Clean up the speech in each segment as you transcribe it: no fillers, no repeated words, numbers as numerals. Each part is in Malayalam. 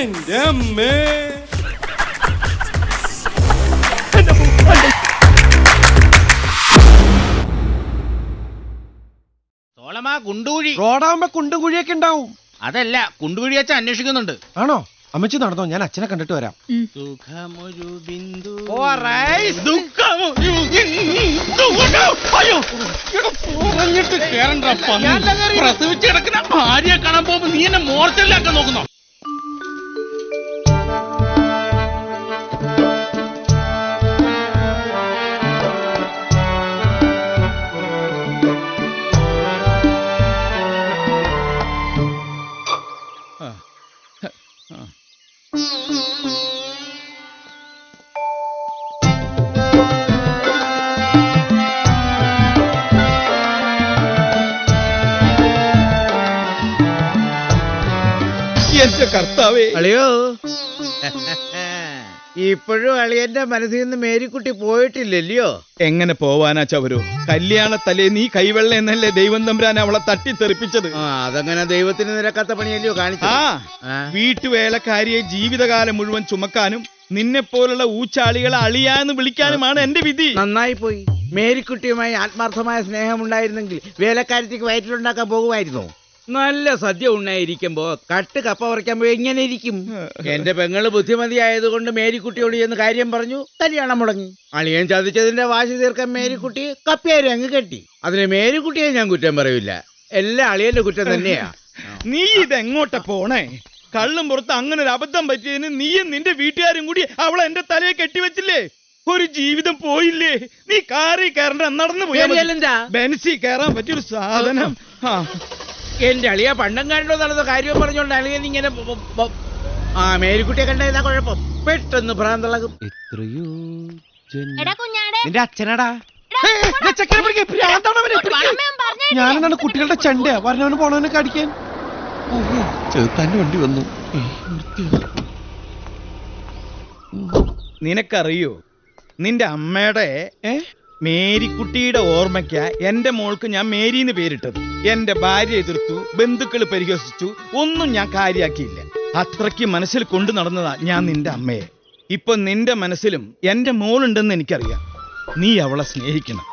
എന്റെ അമ്മേ. കുണ്ടുകുഴി റോഡാകുമ്പോ കുണ്ടും കുഴിയൊക്കെ ഉണ്ടാവും. അതല്ല, കുണ്ടുകുഴി അച്ഛൻ അന്വേഷിക്കുന്നുണ്ട്. ആണോ? അമ്മച്ചി നടന്നോ, ഞാൻ അച്ഛനെ കണ്ടിട്ട് വരാം. സുഖമൊരു ബിന്ദു പറഞ്ഞിട്ട് കേറണ്ട. പ്രസവിച്ച് കിടക്കുന്ന ഭാര്യയെ കാണാൻ പോകുമ്പോ നീ എന്നെ മോർച്ചറിലാക്കാൻ നോക്കുന്നോ? എന്റെ കർത്താവേ. അളിയോ, ഇപ്പോഴും അളിയന്റെ മനസ്സിൽ നിന്ന് മേരിക്കുട്ടി പോയിട്ടില്ലല്ലോ. എങ്ങനെ പോവാനാ ചവരോ? കല്യാണത്തലേ നീ കൈവെള്ള എന്നല്ലേ ദൈവം തമ്പുരാൻ അവളെ തട്ടിത്തെറിപ്പിച്ചത്. അതങ്ങനെ ദൈവത്തിന് നിരക്കാത്ത പണിയല്ലയോ കാണിച്ചു. വീട്ടുവേലക്കാരിയെ ജീവിതകാലം മുഴുവൻ ചുമക്കാനും നിന്നെ പോലുള്ള ഊച്ചാളികളെ അളിയാന്ന് വിളിക്കാനുമാണ് എന്റെ വിധി. നന്നായി പോയി. മേരിക്കുട്ടിയുമായി ആത്മാർത്ഥമായ സ്നേഹമുണ്ടായിരുന്നെങ്കിൽ വേലക്കാരത്തേക്ക് വയറ്റിലുണ്ടാക്കാൻ പോകുമായിരുന്നു. നല്ല സദ്യ ഉണ്ണായിരിക്കുമ്പോ കട്ട് കപ്പ പറിക്കാൻ പോയി എങ്ങനെ ഇരിക്കും? എന്റെ പെങ്ങള് ബുദ്ധിമതിയായതുകൊണ്ട് മേരിക്കുട്ടിയോട് എന്ന് കാര്യം പറഞ്ഞു, കല്യാണം മുടങ്ങി. അളിയൻ ചതിച്ചതിന്റെ വാശി തീർക്കാൻ മേരിക്കുട്ടി കപ്പിയാരും അങ്ങ് കെട്ടി. അതിന് മേരിക്കുട്ടിയെ ഞാൻ കുറ്റം പറയില്ല, എല്ലാം അളിയന്റെ കുറ്റം തന്നെയാ. നീ ഇതെങ്ങോട്ട പോണേ? കള്ളും പുറത്ത് അങ്ങനെ ഒരു അബദ്ധം പറ്റിയതിന് നീയും നിന്റെ വീട്ടുകാരും കൂടി അവളെ എന്റെ തലയെ കെട്ടിവെച്ചില്ലേ? ഒരു ജീവിതം പോയില്ലേ? നീ കാറി കയറണ്ട, നടന്നു പോയാ ബെൻസി കയറാൻ പറ്റിയൊരു സാധനം. എന്റെ അളിയ പണ്ടം കണ്ടോ നടന്ന കാര്യം പറഞ്ഞോണ്ട് അളിയൻ ഇങ്ങനെ മേരിക്കുട്ടിയെ കണ്ടാ കുഴപ്പം. പെട്ടെന്ന് ഭ്രാന്തളകും. എത്രയോ നിന്റെ അച്ഛനടാ. ഞാനെന്താണ് കുട്ടികളുടെ ചണ്ടയാ വരണവന് പോണവനൊക്കെ അടിക്കാൻ. ചെറുത്താന്റെ വണ്ടി വന്നു. നിനക്കറിയോ, നിന്റെ അമ്മയുടെ മേരിക്കുട്ടിയുടെ ഓർമ്മയ്ക്ക എന്റെ മോൾക്ക് ഞാൻ മേരിന്ന് പേരിട്ടത്. എന്റെ ഭാര്യ എതിർത്തു, ബന്ധുക്കൾ പരിഹസിച്ചു, ഒന്നും ഞാൻ കാര്യാക്കിയില്ല. അത്രയ്ക്ക് മനസ്സിൽ കൊണ്ടു നടന്നതാ ഞാൻ നിന്റെ അമ്മയെ. ഇപ്പൊ നിന്റെ മനസ്സിലും എന്റെ മോളുണ്ടെന്ന് എനിക്കറിയാം. നീ അവളെ സ്നേഹിക്കണം.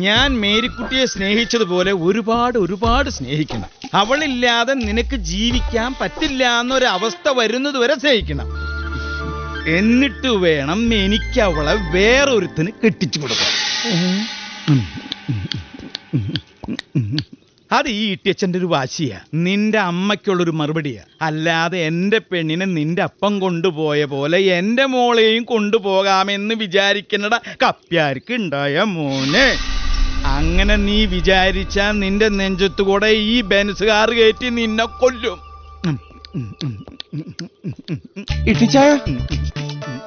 ഞാൻ മേരിക്കുട്ടിയെ സ്നേഹിച്ചതുപോലെ ഒരുപാട് ഒരുപാട് സ്നേഹിക്കണം. അവളില്ലാതെ നിനക്ക് ജീവിക്കാൻ പറ്റില്ല എന്നൊരവസ്ഥ വരുന്നത് വരെ സ്നേഹിക്കണം. എന്നിട്ട് വേണം എനിക്ക് അവളെ വേറൊരുത്തിന് കെട്ടിച്ചു കൊടുക്കാൻ. അത് ഈ ഇട്ടിയച്ഛൻ്റെ ഒരു വാശിയാ, നിന്റെ അമ്മയ്ക്കുള്ളൊരു മറുപടിയാ. അല്ലാതെ എന്റെ പെണ്ണിനെ നിന്റെ അപ്പം കൊണ്ടുപോയ പോലെ എന്റെ മോളെയും കൊണ്ടുപോകാമെന്ന് വിചാരിക്കണട കപ്പ്യാർക്ക് ഉണ്ടായ മോനെ. അങ്ങനെ നീ വിചാരിച്ചാ നിന്റെ നെഞ്ചത്തുകൂടെ ഈ ബെൻസുകാർ കയറ്റി നിന്നെ കൊല്ലും. ഇട്ടിച്ചായ,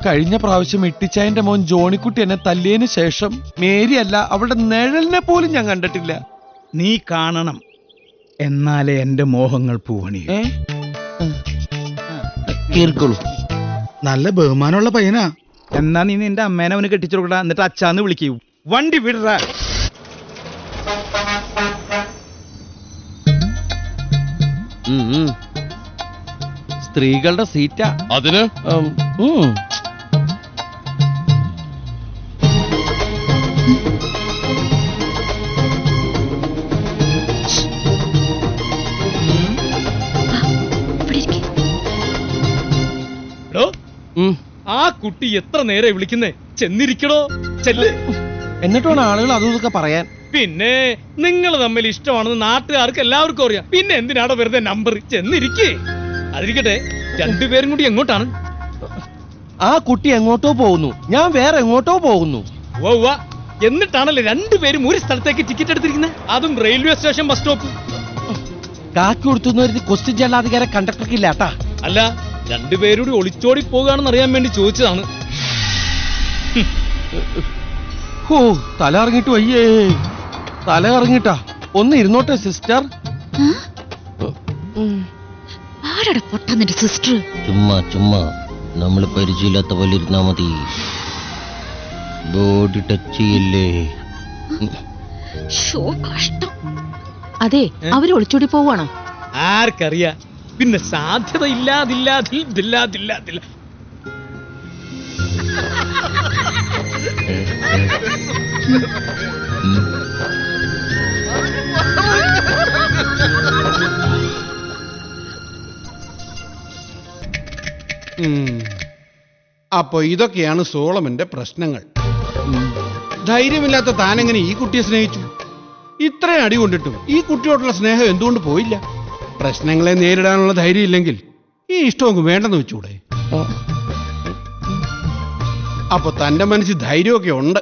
കഴിഞ്ഞ പ്രാവശ്യം ഇട്ടിച്ചായന്റെ മോൻ ജോണിക്കുട്ടി എന്നെ തല്ലിയതിനു ശേഷം മേരി അല്ല അവളുടെ നിഴലിനെ പോലും ഞാൻ കണ്ടിട്ടില്ല. നീ കാണണം, എന്നാലേ എന്റെ മോഹങ്ങൾ പൂവണി. കേൾക്കുള്ളൂ. നല്ല ബഹുമാനമുള്ള പയ്യനാ. എന്നാ നീ നിന്റെ അമ്മേനെ അവന് കെട്ടിച്ചു കൊടുക്കടാ, എന്നിട്ട് അച്ഛാന്ന് വിളിക്കൂ. വണ്ടി വിടറ. സ്ത്രീകളുടെ സീറ്റാ അതിന്. ആ കുട്ടി എത്ര നേരെ വിളിക്കുന്നേ? ചെന്നിരിക്കണോ? ചെല്ല്. എന്നിട്ട് വേണം ആളുകൾ അതും ഇതൊക്കെ പറയാൻ. പിന്നെ നിങ്ങൾ തമ്മിൽ ഇഷ്ടമാണെന്ന് നാട്ടുകാർക്ക് എല്ലാവർക്കും അറിയാം. പിന്നെ എന്തിനാണോ വെറുതെ നമ്പർ? ചെന്നിരിക്കേ. അതിരിക്കട്ടെ, രണ്ടുപേരും കൂടി എങ്ങോട്ടാണ്? ആ കുട്ടി എങ്ങോട്ടോ പോകുന്നു, ഞാൻ വേറെ എങ്ങോട്ടോ പോകുന്നു. എന്നിട്ടാണല്ലേ രണ്ടുപേരും ഒരു സ്ഥലത്തേക്ക് ടിക്കറ്റ് എടുത്തിരിക്കുന്നത്, അതും റെയിൽവേ സ്റ്റേഷൻ ബസ് സ്റ്റോപ്പ്. കാക്കി കൊടുത്തുന്ന ക്വസ്റ്റ്യൻ ജലാധികാര കണ്ടക്ടർക്ക് ഇല്ലാട്ടാ. അല്ല, രണ്ടുപേരൂടി ഒളിച്ചോടി പോകുകയാണെന്ന് അറിയാൻ വേണ്ടി ചോദിച്ചതാണ്. ഓ, തല ഇറങ്ങിട്ട് വയ്യേ, തല ഇറങ്ങിട്ടാ. ഒന്ന് ഇരുന്നോട്ടെ സിസ്റ്റർ. ചുമ്മാ ചുമ്മാ നമ്മള് പരിചയമില്ലാത്ത പോലെ ഇരുന്നാ മതി. ബോഡി ടച്ച് ചെയ്യല്ലേ. അതെ, അവര് ഒളിച്ചോടി പോവാണോ? ആർക്കറിയാ? പിന്നെ സാധ്യത ഇല്ലാതില്ല. അപ്പൊ ഇതൊക്കെയാണ് സോളമന്റെ പ്രശ്നങ്ങൾ. ധൈര്യമില്ലാത്ത താനെങ്ങനെ ഈ കുട്ടിയെ സ്നേഹിച്ചു? ഇത്രയും അടി കൊണ്ടിട്ടും ഈ കുട്ടിയോടുള്ള സ്നേഹം എന്തുകൊണ്ട് പോയില്ല? പ്രശ്നങ്ങളെ നേരിടാനുള്ള ധൈര്യം ഇല്ലെങ്കിൽ ഈ ഇഷ്ടമൊക്കെ വേണ്ടെന്ന് വെച്ചൂടെ? അപ്പൊ തന്റെ മനസ്സിൽ ധൈര്യമൊക്കെ ഉണ്ട്.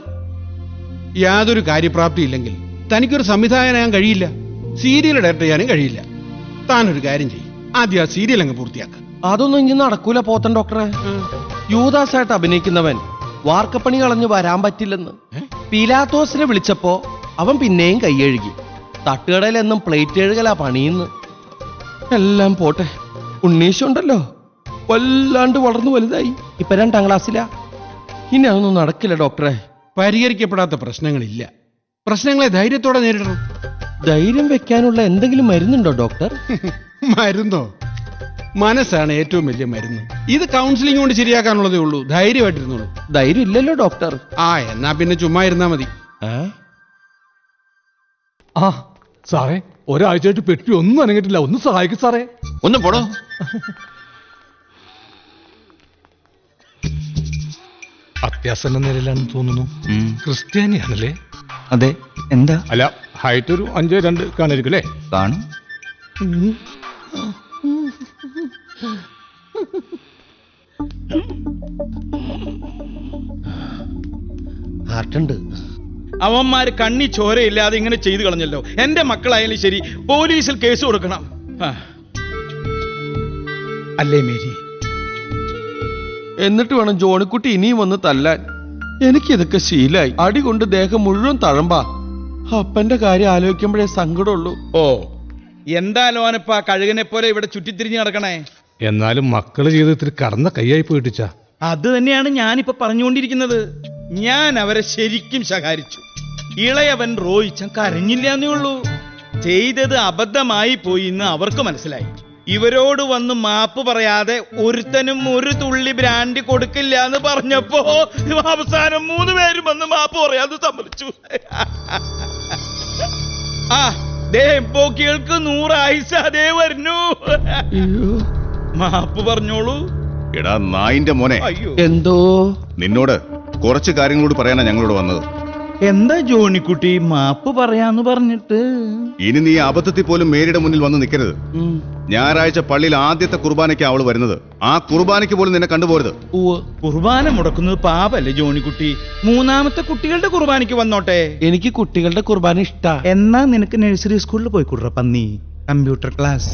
യാതൊരു കാര്യപ്രാപ്തി ഇല്ലെങ്കിൽ തനിക്കൊരു സംവിധായകനാകാൻ കഴിയില്ല, സീരിയൽ ഡയറക്ടർ ചെയ്യാനും കഴിയില്ല. താനൊരു കാര്യം ചെയ്യും, ആദ്യം ആ സീരിയൽ അങ്ങ് പൂർത്തിയാക്ക. അതൊന്നും ഇനി നടക്കൂല പോത്തൻ ഡോക്ടറെ. യൂദാസായിട്ട് അഭിനയിക്കുന്നവൻ വാർക്കപ്പണി കളഞ്ഞു വരാൻ പറ്റില്ലെന്ന് പീലാത്തോസിനെ വിളിച്ചപ്പോ അവൻ പിന്നെയും കൈയഴുകി. തട്ടുകടയിൽ എന്നും പ്ലേറ്റ് എഴുകലാ പണിയുന്നു. എല്ലാം പോട്ടെ, ഉണ്ണീശുണ്ടല്ലോ വല്ലാണ്ട് വളർന്നു വലുതായി, ഇപ്പൊ 2ാം ക്ലാസ്സിലാ. ഇനി അതൊന്നും നടക്കില്ല ഡോക്ടറെ. പരിഹരിക്കപ്പെടാത്ത പ്രശ്നങ്ങളില്ല, പ്രശ്നങ്ങളെ ധൈര്യത്തോടെ നേരിടണം. ധൈര്യം വെക്കാനുള്ള എന്തെങ്കിലും മരുന്നുണ്ടോ ഡോക്ടർ? മരുന്നോ? മനസ്സാണ് ഏറ്റവും വലിയ മരുന്ന്. ഇത് കൗൺസിലിംഗ് കൊണ്ട് ശരിയാക്കാനുള്ളതേ ഉള്ളൂ. ധൈര്യമായിട്ടിരുന്നുള്ളൂ. ധൈര്യം ഇല്ലല്ലോ ഡോക്ടർ. എന്നാ പിന്നെ ചുമ്മാ ഇരുന്നാ മതി. ആ സാറേ, ഒരാഴ്ചയായിട്ട് പെട്ടി ഒന്നും അനങ്ങിട്ടില്ല, ഒന്ന് സഹായിക്കും സാറേ. ഒന്ന് പോടോ. അത്യാസന്ന നിലയിലാണെന്ന് തോന്നുന്നു. ക്രിസ്ത്യാനിയാണല്ലേ? അതെ. എന്താ? അല്ല, ഹൈറ്റ് ഒരു 5'2" കാണായിരിക്കും അല്ലേ? കാണും. ഹാർട്ടുണ്ട്. അവന്മാര് കണ്ണി ചോരയില്ലാതെ ഇങ്ങനെ ചെയ്തു കളഞ്ഞല്ലോ. എന്റെ മക്കളായാലും ശരി, പോലീസിൽ കേസ് കൊടുക്കണം. അല്ലേ മേരി? എന്നിട്ട് വേണം ജോണിക്കുട്ടി ഇനിയും വന്ന് തല്ലാൻ. എനിക്കിതൊക്കെ ശീലായി. അടി കൊണ്ട് ദേഹം മുഴുവൻ തഴമ്പാ. അപ്പന്റെ കാര്യം ആലോചിക്കുമ്പോഴേ സങ്കടമുള്ളൂ. ഓ, എന്താ ലോനപ്പാ കഴുകനെ പോലെ ഇവിടെ ചുറ്റിത്തിരിഞ്ഞ് നടക്കണേ? എന്നാലും മക്കള് ജീവിതത്തിൽ കടന്ന കൈയായി പോയിട്ടിച്ച. അത് തന്നെയാണ് ഞാനിപ്പോ പറഞ്ഞുകൊണ്ടിരിക്കുന്നത്. ഞാൻ അവരെ ശരിക്കും ശകാരിച്ചു. ഇളയവൻ റോയിച്ചൻ കരഞ്ഞില്ല എന്നേ ഉള്ളൂ. ചെയ്തത് അബദ്ധമായി പോയി എന്ന് അവർക്ക് മനസ്സിലായി. ഇവരോട് വന്ന് മാപ്പ് പറയാതെ ഒരുത്തനും ഒരു തുള്ളി ബ്രാൻഡി കൊടുക്കില്ല എന്ന് പറഞ്ഞപ്പോ അവസാനം 3 പേരും വന്ന് മാപ്പ് പറയാതെ സമ്മതിച്ചു. ആ ദേ പോക്കികൾക്ക് 100 ആയുസ് അതേ വരുന്നു. മാപ്പ് പറഞ്ഞോളൂ. എടാ നായിന്റെ മോനെ, അയ്യോ, എന്തോ നിന്നോട് കുറച്ച് കാര്യങ്ങളോട് പറയാനാ ഞങ്ങളോട് വന്നത്. എന്താ ജോണിക്കുട്ടി മാപ്പ് പറയാന്ന് പറഞ്ഞിട്ട്? ഇനി നീ അബദ്ധത്തിൽ പോലും മേരിയുടെ മുന്നിൽ വന്ന് നിൽക്കരുത്. ഞായറാഴ്ച പള്ളിയിൽ ആദ്യത്തെ കുർബാനയ്ക്ക് അവള് വരുന്നത്. ആ കുർബാനയ്ക്ക് പോലും നിന്നെ കണ്ടുപോരുത്. കുർബാന മുടക്കുന്നത് പാപല്ലേ ജോണിക്കുട്ടി? 3ാമത്തെ കുട്ടികളുടെ കുർബാനയ്ക്ക് വന്നോട്ടെ. എനിക്ക് കുട്ടികളുടെ കുർബാന ഇഷ്ടാ. എന്നാ നിനക്ക് നഴ്സറി സ്കൂളിൽ പോയി കൂടറ പന്നി. Computer class.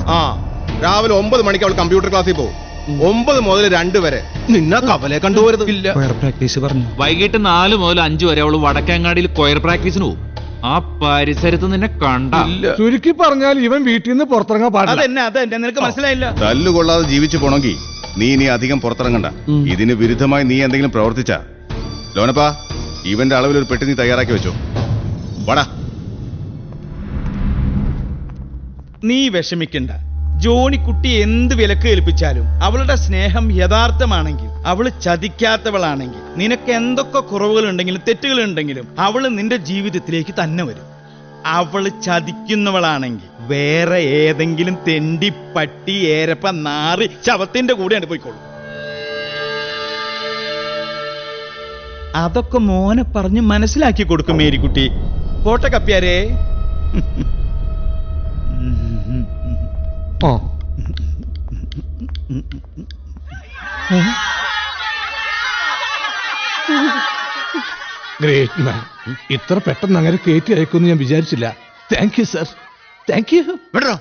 രാവിലെ 9 മണിക്ക് അവൾ കമ്പ്യൂട്ടർ ക്ലാസ്സിൽ പോകും. 9 മുതൽ 2 വരെ നിന്നെ കവലെ കണ്ടുപോരുത്. പ്രാക്ടീസ് പറഞ്ഞു. വൈകിട്ട് 4 മുതൽ 5 വരെ അവള് വടക്കേങ്ങാടിയിൽ കൊയർ പ്രാക്ടീസിന് പോകും. ആ പരിസരത്ത് നിന്നെ കണ്ട. ചുരുക്കി പറഞ്ഞാൽ ഇവൻ വീട്ടിൽ നിന്ന് പുറത്തിറങ്ങാൻ പാടില്ല. അതെന്നെ നിനക്ക് മനസ്സിലായില്ല. തല്ലുകൊള്ളാതെ ജീവിച്ചു പോണെങ്കിൽ നീ ഇനി അധികം പുറത്തിറങ്ങണ്ട. ഇതിന് വിരുദ്ധമായി നീ എന്തെങ്കിലും പ്രവർത്തിച്ച ലോനപ്പാ, ഇവന്റെ അളവിൽ ഒരു പെട്ടി നീ തയ്യാറാക്കി വെച്ചോ. വാടാ. നീ വിഷമിക്കണ്ട. ജോണിക്കുട്ടി എന്ത് വിലക്ക് ഏൽപ്പിച്ചാലും അവളുടെ സ്നേഹം യഥാർത്ഥമാണെങ്കിൽ, അവള് ചതിക്കാത്തവളാണെങ്കിൽ, നിനക്ക് എന്തൊക്കെ കുറവുകളുണ്ടെങ്കിലും തെറ്റുകളുണ്ടെങ്കിലും അവള് നിന്റെ ജീവിതത്തിലേക്ക് തന്നെ വരും. അവള് ചതിക്കുന്നവളാണെങ്കിൽ വേറെ ഏതെങ്കിലും തെണ്ടി പട്ടി ഏരപ്പ നാറി ശവത്തിന്റെ കൂടെയാണ് പോയിക്കോളൂ. അതൊക്കെ മോനെ പറഞ്ഞ് മനസ്സിലാക്കി കൊടുക്കും മേരിക്കുട്ടി. പോട്ടെ കപ്പ്യാരേ. ഗ്രേറ്റ് മാൻ. ഇത്ര പെട്ടെന്ന് അങ്ങനെ കയറ്റി അയക്കുമെന്ന് ഞാൻ വിചാരിച്ചില്ല. Thank you sir, thank you. വിടറോ.